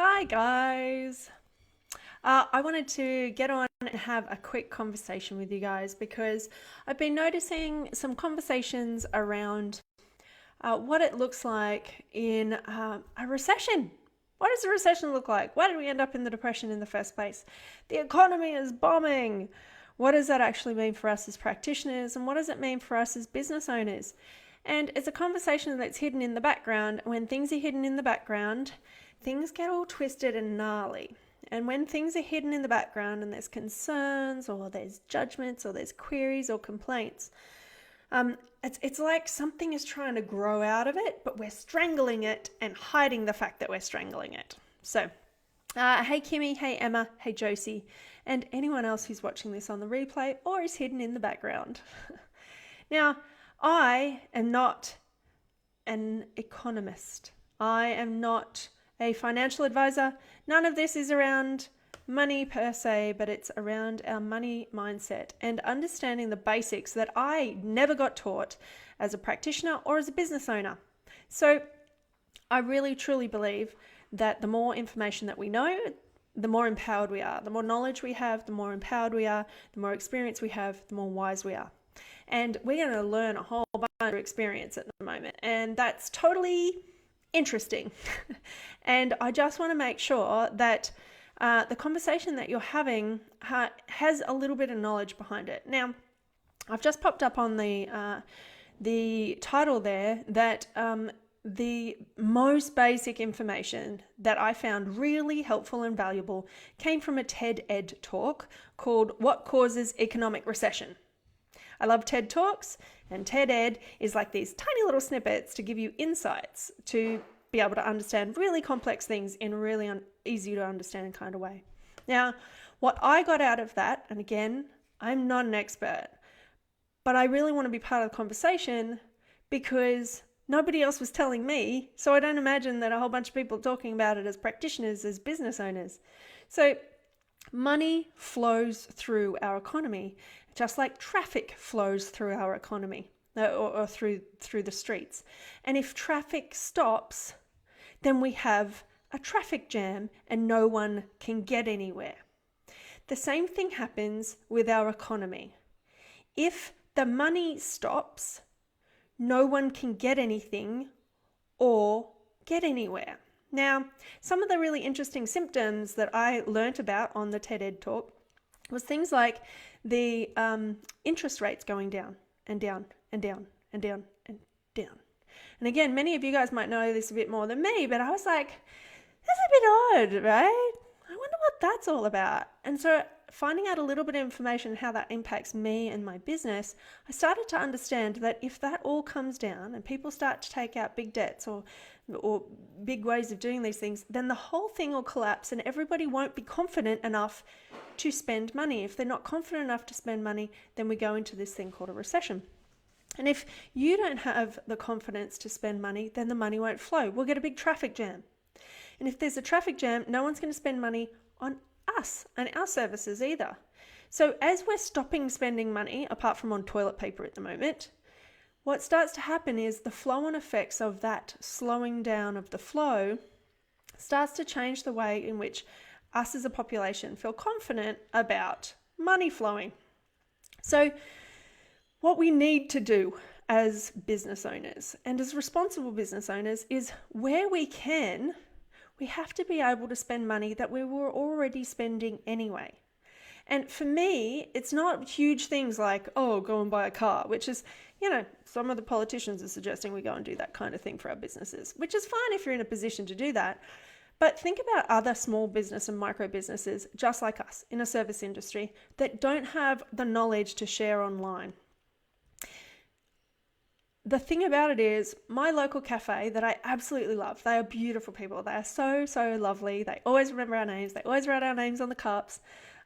Hi guys. I wanted to get on and have a quick conversation with you guys because I've been noticing some conversations around what it looks like in a recession. What does a recession look like? Why did we end up in the depression in the first place? The economy is bombing. What does that actually mean for us as practitioners, and what does it mean for us as business owners? And it's a conversation that's hidden in the background. When things are hidden in the background, things get all twisted and gnarly. And when things are hidden in the background and there's concerns or there's judgments or there's queries or complaints, it's like something is trying to grow out of it, but we're strangling it and hiding the fact that we're strangling it. So, hey Kimmy, hey Emma, hey Josie, and anyone else who's watching this on the replay or is hidden in the background. Now, I am not an economist. I am not a financial advisor. None of this is around money per se, but it's around our money mindset and understanding the basics that I never got taught as a practitioner or as a business owner. So I really truly believe that the more information that we know, the more empowered we are. The more knowledge we have, the more empowered we are. The more experience we have, the more wise we are. And we're going to learn a whole bunch of experience at the moment. And that's totally interesting. And I just want to make sure that the conversation that you're having has a little bit of knowledge behind it. Now, I've just popped up on the title there that the most basic information that I found really helpful and valuable came from a TED Ed talk called What Causes Economic Recession? I love TED Talks, and TED Ed is like these tiny little snippets to give you insights to be able to understand really complex things in a really easy to understand kind of way. Now, what I got out of that, and again, I'm not an expert, but I really want to be part of the conversation because nobody else was telling me, so I don't imagine that a whole bunch of people talking about it as practitioners, as business owners. So money flows through our economy, just like traffic flows through our economy or through the streets. And if traffic stops, then we have a traffic jam and no one can get anywhere. The same thing happens with our economy. If the money stops, no one can get anything or get anywhere. Now, some of the really interesting symptoms that I learnt about on the TED Ed talk was things like the interest rates going down and down and down and down and down. And again, many of you guys might know this a bit more than me, but I was like, that's a bit odd, right? I wonder what that's all about. And so finding out a little bit of information how that impacts me and my business, I started to understand that if that all comes down and people start to take out big debts or big ways of doing these things, then the whole thing will collapse and everybody won't be confident enough to spend money. If they're not confident enough to spend money, then we go into this thing called a recession. And if you don't have the confidence to spend money, then the money won't flow. We'll get a big traffic jam. And if there's a traffic jam, no one's going to spend money on us and our services either. So as we're stopping spending money, apart from on toilet paper at the moment, what starts to happen is the flow-on effects of that slowing down of the flow starts to change the way in which us as a population feel confident about money flowing. So what we need to do as business owners and as responsible business owners is where we can, we have to be able to spend money that we were already spending anyway. And for me, it's not huge things like, oh, go and buy a car, which is, some of the politicians are suggesting we go and do that kind of thing for our businesses, which is fine if you're in a position to do that. But think about other small business and micro businesses just like us in a service industry that don't have the knowledge to share online. The thing about it is my local cafe that I absolutely love, they are beautiful people. They are so, so lovely. They always remember our names. They always write our names on the cups.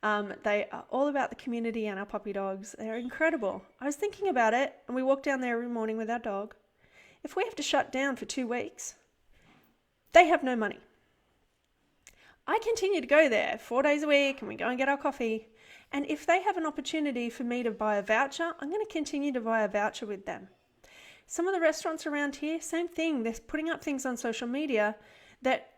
They are all about the community and our puppy dogs. They're incredible. I was thinking about it, and we walk down there every morning with our dog. If we have to shut down for 2 weeks, they have no money. I continue to go there 4 days a week, and we go and get our coffee. And if they have an opportunity for me to buy a voucher, I'm going to continue to buy a voucher with them. Some of the restaurants around here, same thing. They're putting up things on social media that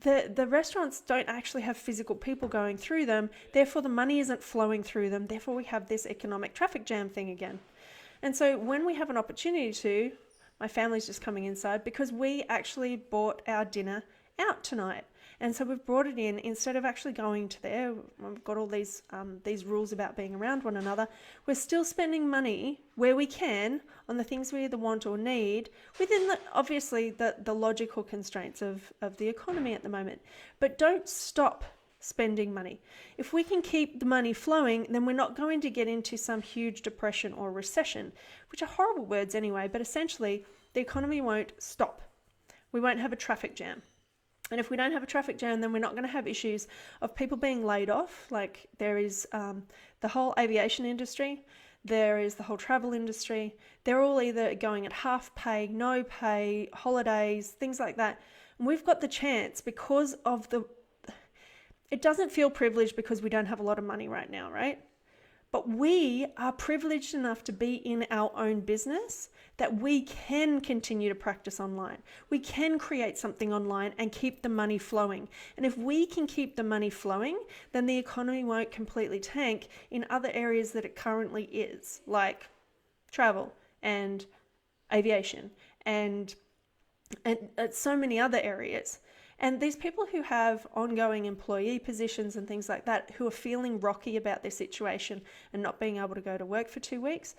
the restaurants don't actually have physical people going through them, therefore the money isn't flowing through them, therefore we have this economic traffic jam thing again. And so when we have an opportunity to, my family's just coming inside because we actually bought our dinner out tonight. And so we've brought it in instead of actually going to there. We've got all these rules about being around one another. We're still spending money where we can on the things we either want or need within obviously the logical constraints of the economy at the moment. But don't stop spending money. If we can keep the money flowing, then we're not going to get into some huge depression or recession, which are horrible words anyway, but essentially the economy won't stop. We won't have a traffic jam. And if we don't have a traffic jam, then we're not going to have issues of people being laid off. Like there is the whole aviation industry, there is the whole travel industry. They're all either going at half pay, no pay, holidays, things like that. And we've got the chance because of it doesn't feel privileged because we don't have a lot of money right now, right? But we are privileged enough to be in our own business that we can continue to practice online. We can create something online and keep the money flowing. And if we can keep the money flowing, then the economy won't completely tank in other areas that it currently is, like travel and aviation and so many other areas. And these people who have ongoing employee positions and things like that, who are feeling rocky about their situation and not being able to go to work for 2 weeks,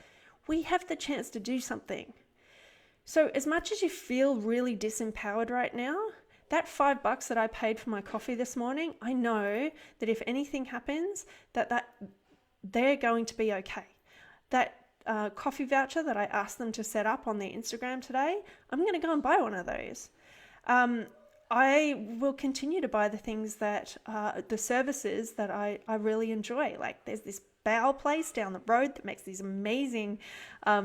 we have the chance to do something. So as much as you feel really disempowered right now, that $5 that I paid for my coffee this morning, I know that if anything happens, that they're going to be okay. That coffee voucher that I asked them to set up on their Instagram today, I'm going to go and buy one of those. I will continue to buy the things that, the services that I really enjoy. Like there's this bao place down the road that makes these amazing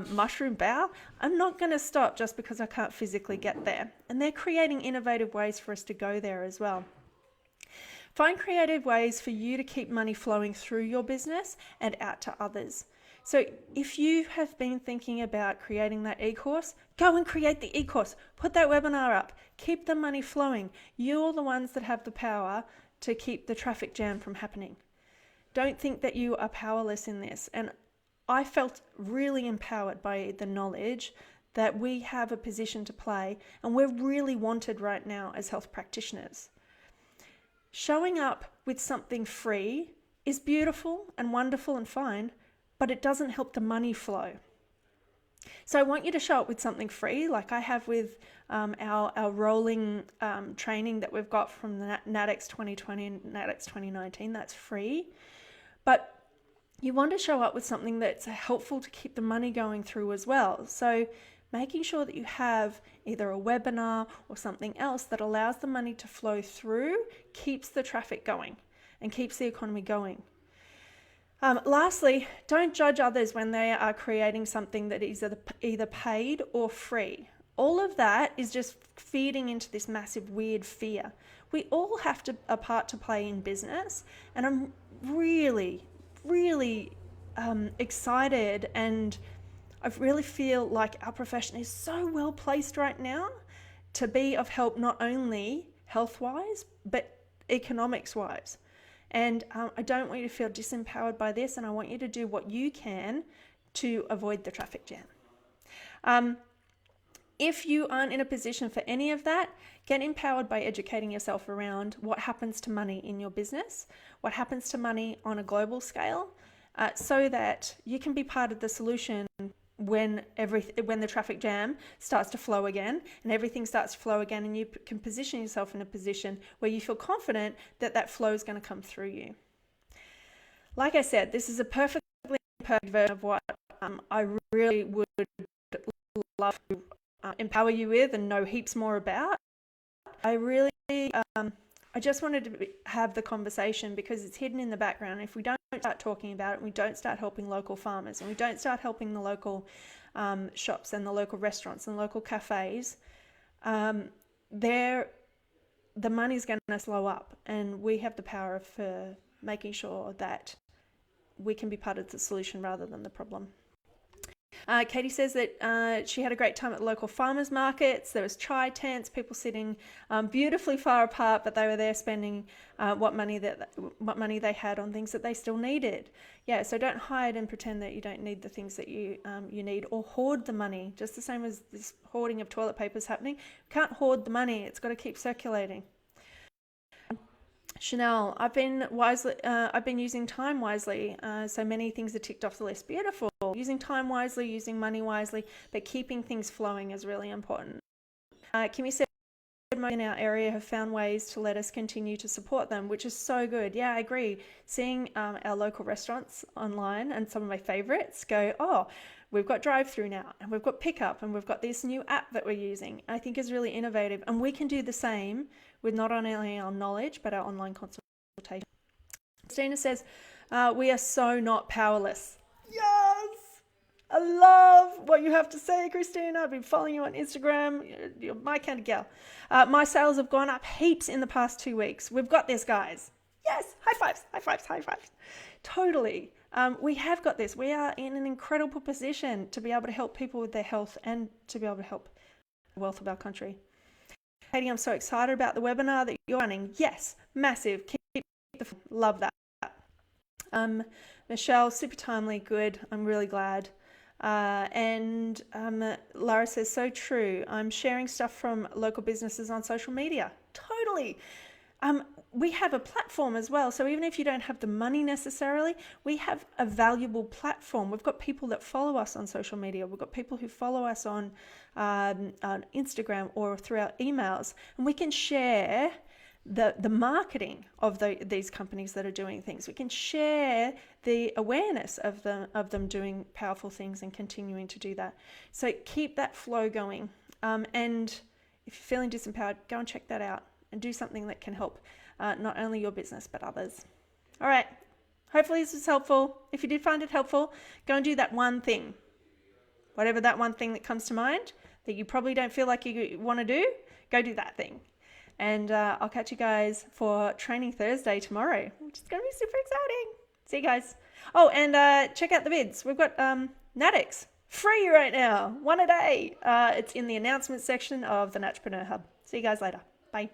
mushroom bao. I'm not going to stop just because I can't physically get there. And they're creating innovative ways for us to go there as well. Find creative ways for you to keep money flowing through your business and out to others. So if you have been thinking about creating that e-course, go and create the e-course. Put that webinar up. Keep the money flowing. You're the ones that have the power to keep the traffic jam from happening. Don't think that you are powerless in this. And I felt really empowered by the knowledge that we have a position to play and we're really wanted right now as health practitioners. Showing up with something free is beautiful and wonderful and fine, but it doesn't help the money flow. So I want you to show up with something free, like I have with our rolling training that we've got from the NATX 2020 and NATX 2019. That's free. But you want to show up with something that's helpful to keep the money going through as well. So making sure that you have either a webinar or something else that allows the money to flow through, keeps the traffic going and keeps the economy going. Lastly, don't judge others when they are creating something that is either paid or free. All of that is just feeding into this massive weird fear. We all have a part to play in business, and I'm really, really excited, and I really feel like our profession is so well placed right now to be of help, not only health-wise, but economics-wise. And I don't want you to feel disempowered by this, and I want you to do what you can to avoid the traffic jam. If you aren't in a position for any of that, get empowered by educating yourself around what happens to money in your business, what happens to money on a global scale, so that you can be part of the solution when the traffic jam starts to flow again and everything starts to flow again, and you can position yourself in a position where you feel confident that that flow is going to come through you. Like I said, this is a perfectly imperfect version of what I really would love to empower you with and know heaps more about. I just wanted to have the conversation because it's hidden in the background. If we don't start talking about it, we don't start helping local farmers, and we don't start helping the local shops and the local restaurants and local cafes, the money's going to slow up, and we have the power for making sure that we can be part of the solution rather than the problem. Katie says that she had a great time at the local farmers markets. There was chai tents, people sitting beautifully far apart, but they were there spending what money they had on things that they still needed. Yeah, so don't hide and pretend that you don't need the things that you need, or hoard the money. Just the same as this hoarding of toilet paper is happening. You can't hoard the money. It's got to keep circulating. Chanel, I've been using time wisely. So many things are ticked off the list. Beautiful. Using time wisely, using money wisely, but keeping things flowing is really important. Kimmy said, in our area have found ways to let us continue to support them, which is so good. Yeah, I agree. Seeing our local restaurants online and some of my favorites go, oh, we've got drive-through now, and we've got pickup, and we've got this new app that we're using, I think is really innovative. And we can do the same with not only our knowledge, but our online consultation. Christina says, we are so not powerless. Yes! I love what you have to say, Christina. I've been following you on Instagram. You're my kind of gal. My sales have gone up heaps in the past 2 weeks. We've got this, guys. Yes, high fives, high fives, high fives. Totally. We have got this. We are in an incredible position to be able to help people with their health and to be able to help the wealth of our country. Katie, I'm so excited about the webinar that you're running. Yes, massive. Keep the love that. Michelle, super timely, good. I'm really glad. And Lara says, so true. I'm sharing stuff from local businesses on social media. Totally. We have a platform as well. So even if you don't have the money necessarily, we have a valuable platform. We've got people that follow us on social media. We've got people who follow us on Instagram or through our emails, and we can share the marketing of these companies that are doing things. We can share the awareness of them doing powerful things and continuing to do that. So keep that flow going. And if you're feeling disempowered, go and check that out and do something that can help not only your business, but others. All right. Hopefully this was helpful. If you did find it helpful, go and do that one thing. Whatever that one thing that comes to mind that you probably don't feel like you want to do, go do that thing. And I'll catch you guys for Training Thursday tomorrow, which is going to be super exciting. See you guys. Oh, and check out the bids. We've got Natix free right now, one a day. It's in the announcement section of the Naturpreneur Hub. See you guys later. Bye.